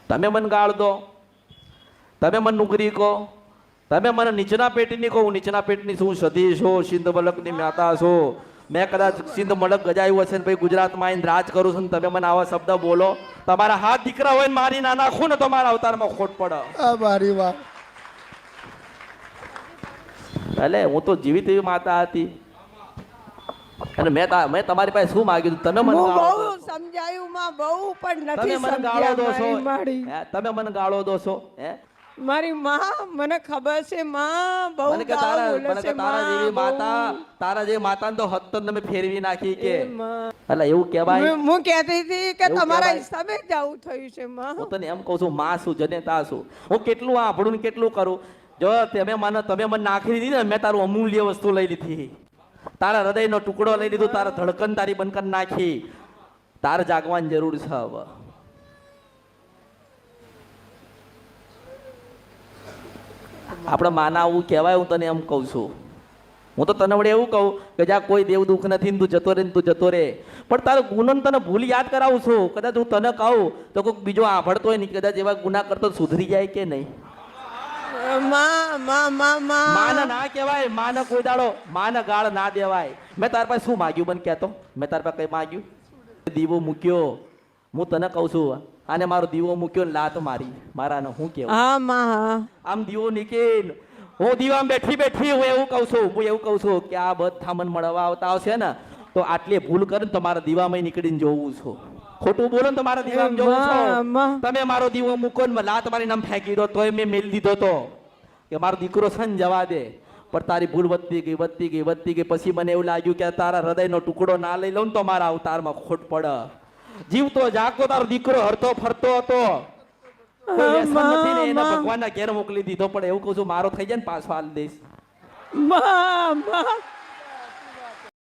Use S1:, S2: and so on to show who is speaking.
S1: તમે મને ગાળ દો, તમે મને નુગરી કહો, તમે મને નીચના પેટની કહો, હું નીચના પેટની છું, સતી છો, સિંધ મલકની માતા છો. મેં કદાચ સિંધ મલક ગજાયું હશે ને ભાઈ ગુજરાતમાં આવીને રાજ કરું છું ને તમે મને આવા શબ્દ બોલો, તમારા હાથ દીકરા હોય ને મારી ના નાખું ને તો મારા અવતારમાં ખોટ પડે.
S2: મારી વાત
S1: એટલે હું તો જીવિત એવી માતા હતી અને મેં તમારી પાસે શું માંગ્યું હતું? તમે મને ગાળો
S3: બહુ સમજાયું માં બહુ પણ
S1: તમે
S3: નથી
S1: મને ગાળો દો છો,
S3: સમજ્યા મારી.
S1: હે? તમે મને ગાળો દો છો, હે?
S3: મારી માં મને ખબર છે માં બહુ
S1: મને કે
S3: ગાળો બોલે
S1: મને કે
S3: છે
S1: તારા
S3: માં,
S1: જેવી
S3: બહુ.
S1: માતા, તારા જેવી માતાને તો હત્તર તમે ફેરવી નાખી કે.
S3: એ માં.
S1: એટલે એવું કહેવાય.
S3: હું કહેતી હતી કે
S1: એવું
S3: તમારા
S1: કહેવાય.
S3: હિસાબે જ આવું થયું છે માં.
S1: હું તને એમ કહું છું, માં છું, જનેતા છું. હું કેટલું આભળું ને કેટલું કરું. જો તમે મને નાખી દીધી ને, મેં તારું અમૂલ્ય વસ્તુ લઈ લીધી, તારા હૃદયનો ટુકડો લઈ લીધો, તારા ધડકન તારી બંધ કરી નાખી. તારે જાગવાની જરૂર છે હવે. આપણે માના આવું કહેવાય. હું તને એમ કહું છું, હું તો તને વડે એવું કહું કે જ્યાં કોઈ દેવ દુઃખ નથી ને તું જતો રે ને તું જતો રે, પણ તારો ગુનો તને ભૂલ યાદ કરાવું છું. કદાચ હું તને કહું તો કોઈક બીજો આભળતો હોય ને કદાચ એવા ગુના કરતો સુધરી જાય કે નહીં?
S3: માં માં માં માં
S1: માને ના કહેવાય, માને કોઈ દાડો માને ગાળ ના દેવાય. મેં તાર પાસે શું માગ્યું મને કહેતો? મેં તાર પાસે કઈ માગ્યું? દીવો મૂક્યો, હું તને કહું છું, આને મારો દીવો મૂક્યો ને લાત મારી, મારાને હું કેવું?
S3: હા માં
S1: આમ દીવો નીકળીને હું દીવામાં બેઠી બેઠી હું એવું કહું છું કે આ બધા મને મળવા આવતા આવશે ને તો આટલી ભૂલ કરે ને તો મારા દીવામાં નીકળીને જોવું છું. ખોટું બોલો ને તો મારા દીવામાં જોવું છું. તમે મારો દીવો મૂકો ને લાત મારી નામ ફેંકી દો તોય મેં મેલ દીધો તો કે મારો દીકરો છે ને જવા દે, પણ તારી ભૂલ વધતી ગઈ. પછી મને એવું લાગ્યું કે તારા હૃદયનો ટુકડો ના લઈ લઉં ને તો મારા અવતારમાં ખોટ પડે. જીવતો જાગતો તારો દીકરો હરતો ફરતો હતો, કોઈ વ્યસન નથી ને એના ભગવાનના ઘેર મોકલી દીધો. પણ એવું કહું છું, મારો થઈ જાય ને પાછો હાલ દઈશ.
S3: માં